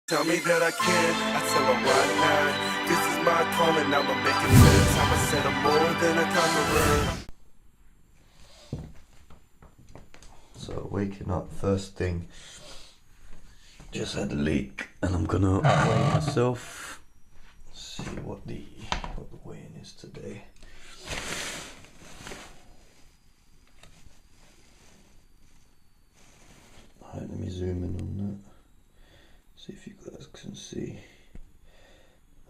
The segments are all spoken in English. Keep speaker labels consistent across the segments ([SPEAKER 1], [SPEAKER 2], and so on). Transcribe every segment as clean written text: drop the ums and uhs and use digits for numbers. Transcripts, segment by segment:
[SPEAKER 1] Tell me that I can, I tell her why not. This is my calling, I'ma make it fit. I'ma set up more than a conqueror.
[SPEAKER 2] So waking up first thing, just had a leak, and I'm gonna weigh myself. See what the weighing is today. Alright, let me zoom in on that. See if you guys can see.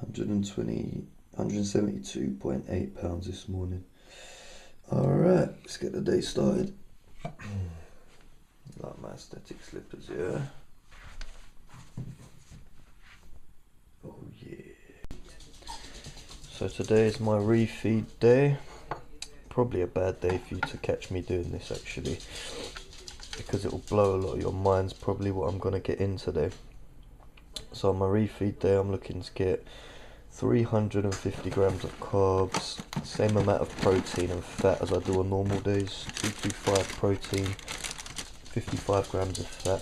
[SPEAKER 2] 172.8 pounds this morning. Alright, let's get the day started. Like my aesthetic slippers, yeah. Oh yeah. So today is my refeed day. Probably a bad day for you to catch me doing this actually, because it will blow a lot of your minds, probably what I'm going to get in today. So on my refeed day, I'm looking to get 350 grams of carbs, same amount of protein and fat as I do on normal days. 225 protein, 55 grams of fat.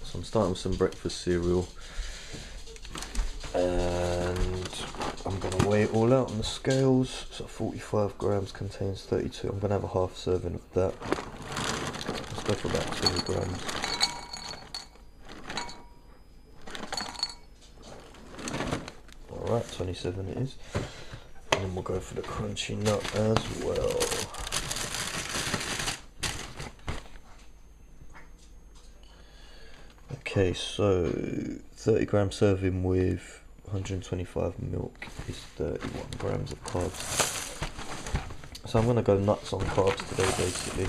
[SPEAKER 2] So I'm starting with some breakfast cereal, and I'm going to weigh it all out on the scales. So 45 grams contains 32. I'm going to have a half serving of that. Let's go for about 20 grams. Alright, 27 it is. And then we'll go for the crunchy nut as well. Okay, so 30 gram serving with 125 milk is 31 grams of carbs. So I'm going to go nuts on carbs today basically.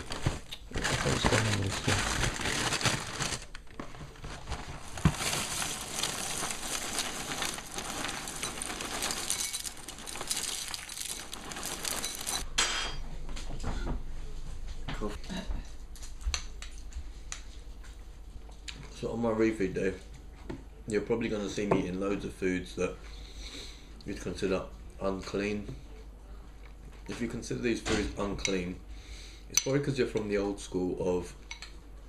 [SPEAKER 2] So on my refeed day, you're probably going to see me eating loads of foods that you'd consider unclean. If you consider these foods unclean, it's probably because you're from the old school of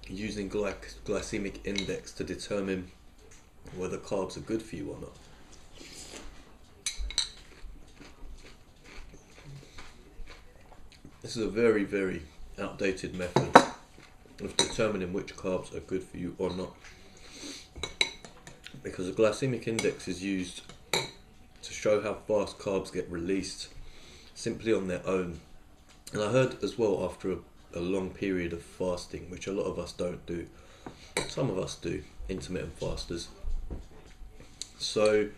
[SPEAKER 2] using glycemic index to determine whether carbs are good for you or not. This is a very, very outdated method of determining which carbs are good for you or not, because the glycemic index is used to show how fast carbs get released simply on their own. And I heard as well, after a long period of fasting, which a lot of us don't do, some of us do, intermittent fasters. So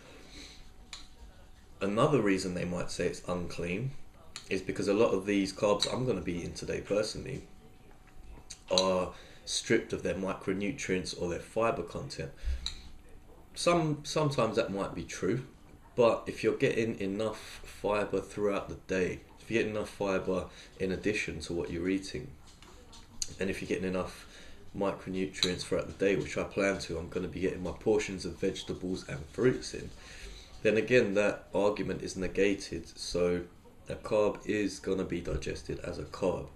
[SPEAKER 2] another reason they might say it's unclean is because a lot of these carbs I'm going to be eating today personally are stripped of their micronutrients or their fiber content. Sometimes that might be true, but if you're getting enough fiber throughout the day, if you're getting enough fiber in addition to what you're eating, and if you're getting enough micronutrients throughout the day, which I plan to, I'm going to be getting my portions of vegetables and fruits in, then again that argument is negated. So a carb is going to be digested as a carb,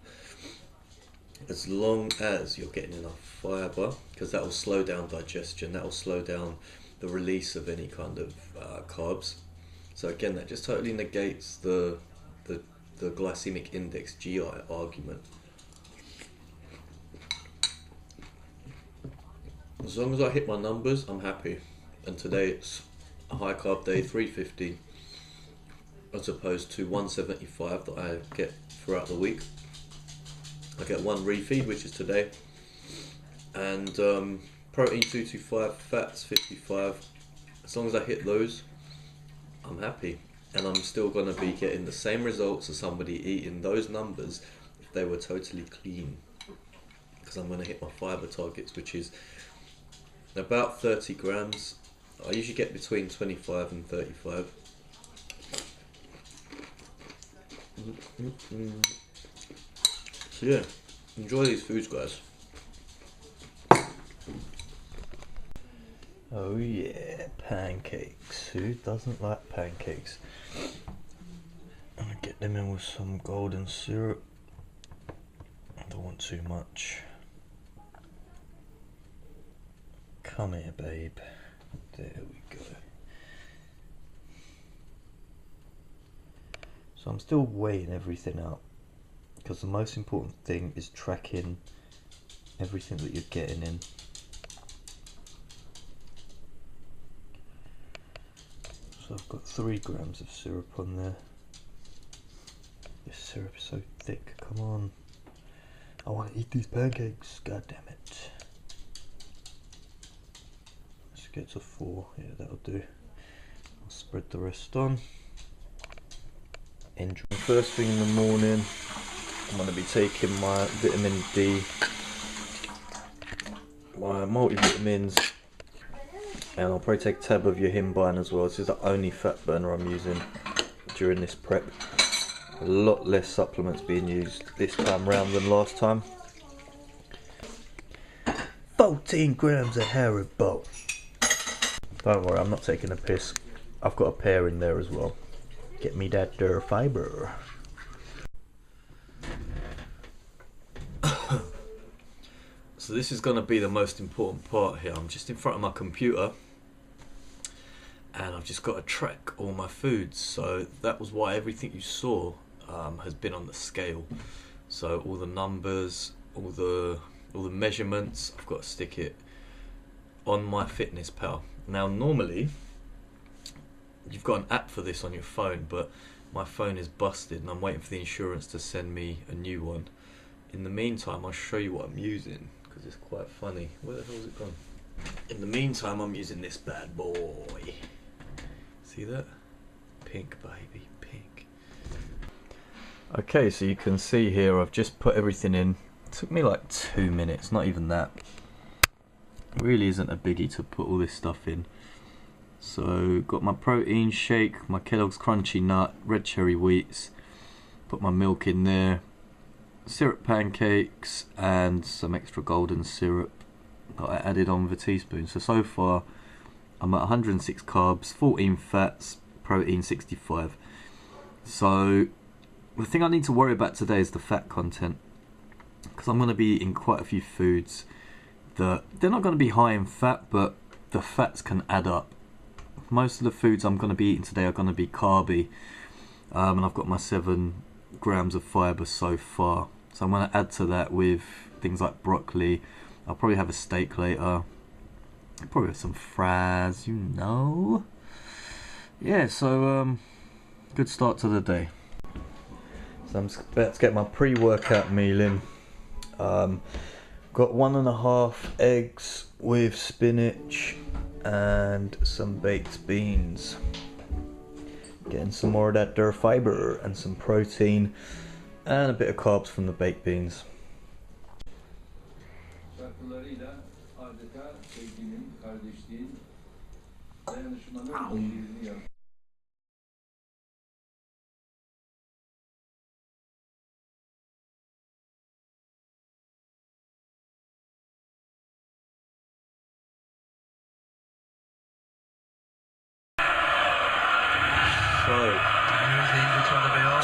[SPEAKER 2] as long as you're getting enough fiber, because that will slow down digestion, that will slow down the release of any kind of carbs. So again, that just totally negates the glycemic index GI argument. As long as I hit my numbers, I'm happy. And today it's a high carb day, 350, as opposed to 175 that I get throughout the week. I get one refeed, which is today, and protein 225, fats 55. As long as I hit those, I'm happy, and I'm still going to be getting the same results as somebody eating those numbers if they were totally clean, because I'm going to hit my fiber targets, which is about 30 grams. I usually get between 25 and 35. So yeah, enjoy these foods, guys. Oh yeah, pancakes. Who doesn't like pancakes? I'm gonna get them in with some golden syrup. I don't want too much. Come here, babe. There we go. So I'm still weighing everything out, because the most important thing is tracking everything that you're getting in. So I've got 3 grams of syrup on there. This syrup is so thick, come on. I want to eat these pancakes, god damn it. Let's get to 4, yeah, that'll do. I'll spread the rest on. Enjoy. First thing in the morning, I'm going to be taking my vitamin D, my multivitamins, and I'll probably take a tab of your Himbine as well. This is the only fat burner I'm using during this prep. A lot less supplements being used this time round than last time. 14 grams of Haribo. Don't worry, I'm not taking a piss. I've got a pear in there as well. Get me that fiber. So this is going to be the most important part here. I'm just in front of my computer and I've just got to track all my foods. So that was why everything you saw has been on the scale. So all the numbers, all the measurements, I've got to stick it on MyFitnessPal. Now normally you've got an app for this on your phone, but my phone is busted and I'm waiting for the insurance to send me a new one. In the meantime, I'll show you what I'm using, because it's quite funny. Where the hell has it gone? In the meantime, I'm using this bad boy. See that? Pink, baby, pink. Okay, so you can see here I've just put everything in. It took me like 2 minutes, not even that. It really isn't a biggie to put all this stuff in. So got my protein shake, my Kellogg's Crunchy Nut, red cherry wheats, put my milk in there, syrup pancakes and some extra golden syrup that I added on with a teaspoon. So far I'm at 106 carbs, 14 fats, protein 65. So the thing I need to worry about today is the fat content, because I'm going to be eating quite a few foods that they're not going to be high in fat, but the fats can add up. Most of the foods I'm going to be eating today are going to be carby, and I've got my 7 grams of fibre so far. So I'm going to add to that with things like broccoli. I'll probably have a steak later. Probably have some fries, you know. Yeah, so good start to the day. So I'm about to get my pre-workout meal in. Got 1.5 eggs with spinach and some baked beans. Getting some more of that fiber and some protein and a bit of carbs from the baked beans. So,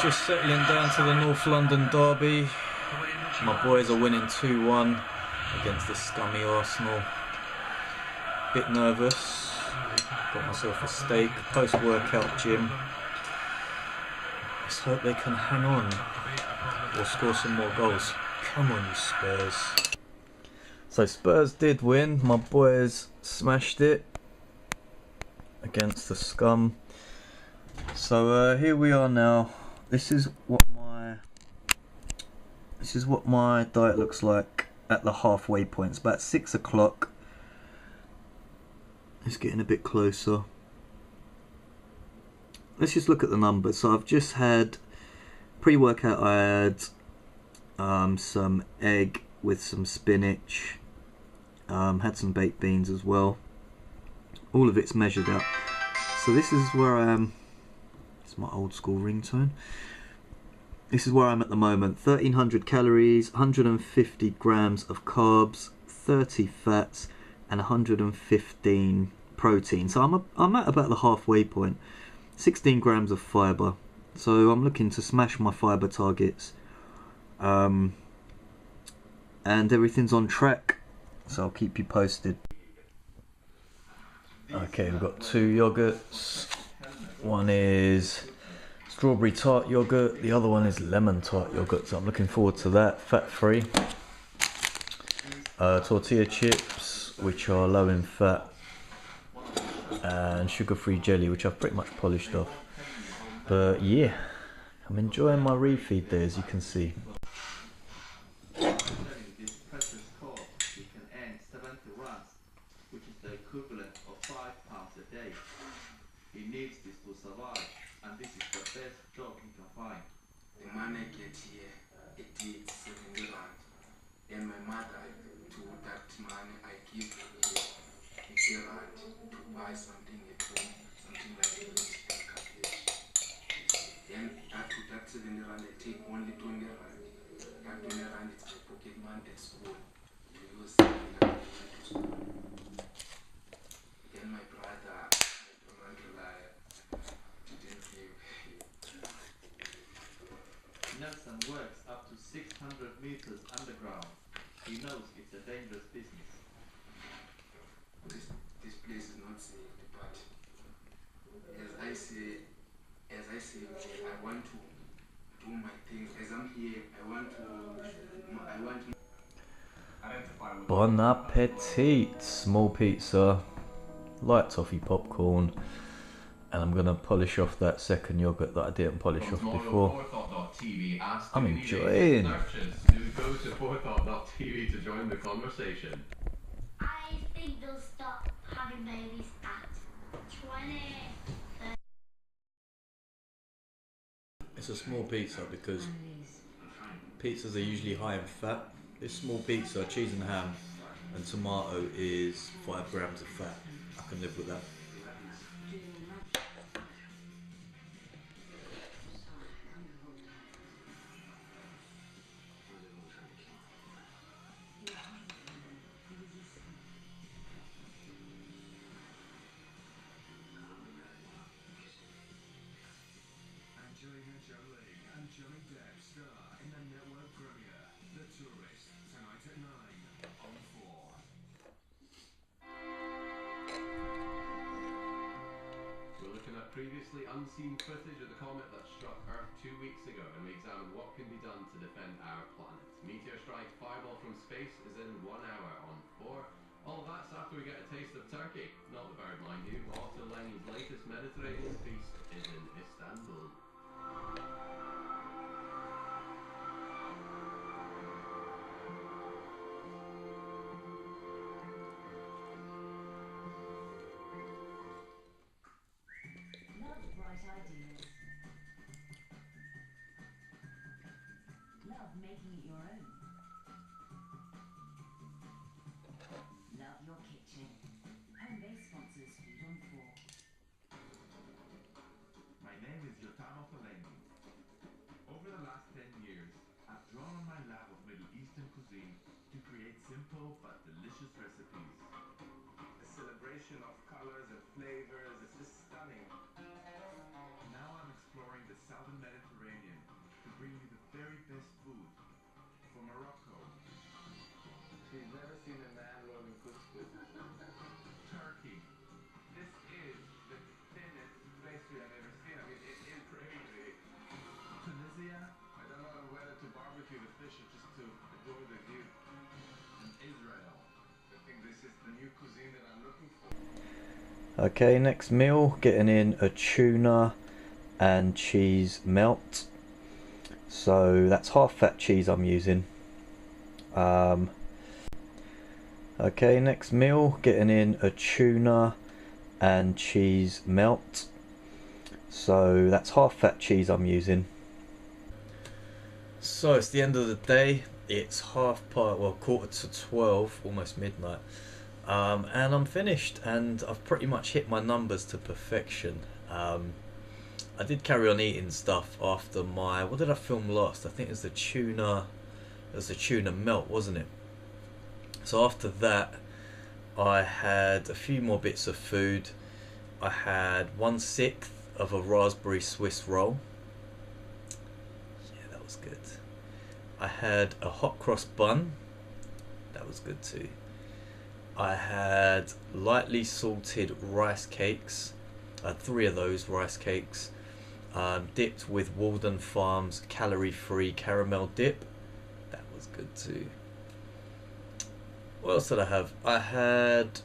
[SPEAKER 2] just settling down to the North London derby. My boys are winning 2-1 against this scummy Arsenal. Bit nervous. Got myself a steak, post-workout gym. Let's hope they can hang on or score some more goals. Come on, you Spurs. So Spurs did win. My boys smashed it against the scum. So here we are now. This is what my diet looks like at the halfway point. It's about 6 o'clock. It's getting a bit closer. Let's just look at the numbers. So I've just had pre-workout. I had some egg with some spinach. Had some baked beans as well. All of it's measured out. So this is where I am. It's my old school ringtone. This is where I'm at the moment. 1300 calories, 150 grams of carbs, 30 fats, and 115 protein. So I'm at about the halfway point. 16 grams of fibre. So I'm looking to smash my fibre targets. And everything's on track. So I'll keep you posted.
[SPEAKER 3] Okay, we've got 2 yogurts. One is strawberry tart yogurt, the other one is lemon tart yogurt, so I'm looking forward to that. Fat free. Tortilla chips, which are low in fat, and sugar free jelly, which I've pretty much polished off. But yeah, I'm enjoying my refeed there, as you can see.
[SPEAKER 4] This precious core, you can earn 70 rands, which is the equivalent of 5 pounds a day. He needs this to survive, and this is the best job he can find.
[SPEAKER 5] The money I get here, it is 70 rand. Then my mother, to that money I give her 50 rand to buy something at home, something like meat and cabbage. Then that 70 rand I take only 20 rand. That 20 rand is my pocket money at school to use something like to school. Then my brother,
[SPEAKER 4] Nelson works up to 600 meters underground. He knows it's a dangerous business.
[SPEAKER 5] This place is not safe, but as I say, I want to do my things. As I'm here, I want to identify with.
[SPEAKER 3] Bon appetit! Small pizza, light toffee popcorn, and I'm gonna polish off that second yogurt that I didn't polish off before. I'm enjoying.
[SPEAKER 6] Go to forethought.tv to join the conversation.
[SPEAKER 7] I think they'll stop having babies at 20.
[SPEAKER 2] It's a small pizza because pizzas are usually high in fat. This small pizza, cheese and ham and tomato, is 5 grams of fat. I can live with that.
[SPEAKER 6] Previously unseen footage of the comet that struck Earth 2 weeks ago, and we examined what can be done to defend our planet. Meteor strike fireball from space is in 1 hour on 4. All of that's after we get a taste of Turkey. Not the bird, mind you. Otto Lengi's latest Mediterranean feast is in Istanbul.
[SPEAKER 8] Love making it your own. Love your kitchen. Home-based sponsors Feed on 4.
[SPEAKER 4] My name is Otto Lengi. Over the last 10 years, I've drawn on my lab of Middle Eastern cuisine to create simple but delicious recipes.
[SPEAKER 5] The celebration of colors and flavors is just stunning.
[SPEAKER 4] Now I'm exploring the southern Mediterranean to bring you the very best food from Morocco,
[SPEAKER 5] She's never seen a man rolling couscous.
[SPEAKER 4] Turkey. This is the thinnest pastry I've ever seen. I mean, it is crazy. Tunisia,
[SPEAKER 5] I don't know whether to barbecue the fish or just to enjoy the view.
[SPEAKER 4] and Israel.
[SPEAKER 5] I think this is the new cuisine that I'm looking for.
[SPEAKER 3] Okay, next meal, getting in a tuna and cheese melt. So that's half fat cheese I'm using. Okay, next meal, getting in a tuna and cheese melt. So that's half fat cheese I'm using. So it's the end of the day. It's quarter to 12, almost midnight. And I'm finished, and I've pretty much hit my numbers to perfection. I did carry on eating stuff after what did I film last? I think it was the tuna melt, wasn't it? So after that, I had a few more bits of food. I had 1/6 of a raspberry Swiss roll. Yeah, that was good. I had a hot cross bun. That was good too. I had lightly salted rice cakes. I had 3 of those rice cakes, dipped with Walden Farms calorie-free caramel dip. That was good too. What else did I have? I had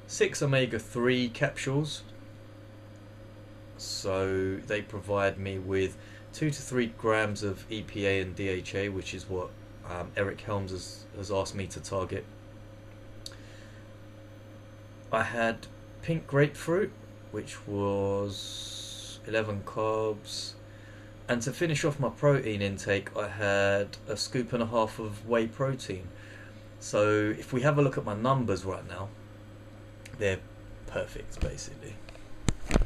[SPEAKER 3] 6 omega-3 capsules. So they provide me with 2 to 3 grams of EPA and DHA, which is what Eric Helms has asked me to target. I had pink grapefruit, which was 11 carbs. And to finish off my protein intake, I had a 1.5 scoops of whey protein. So if we have a look at my numbers right now, they're perfect basically. Am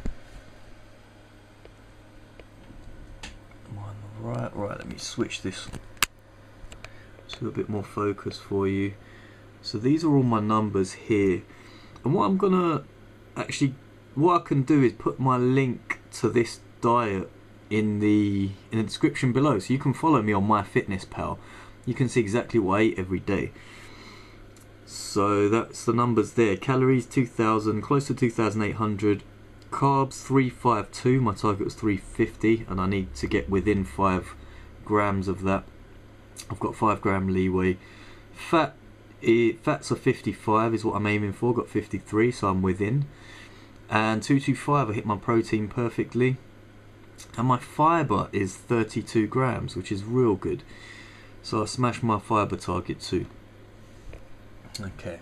[SPEAKER 3] I on the right? Right, let me switch this to a bit more focus for you. So these are all my numbers here. And what I'm gonna what I can do is put my link to this diet in the description below, so you can follow me on MyFitnessPal. You can see exactly what I eat every day. So that's the numbers there. Calories 2,000, close to 2,800. Carbs 352. My target was 350, and I need to get within 5 grams of that. I've got 5 gram leeway. Fats are 55 is what I'm aiming for. Got 53, so I'm within. And 225, I hit my protein perfectly. And my fibre is 32 grams, which is real good. So I smashed my fibre target too. Okay.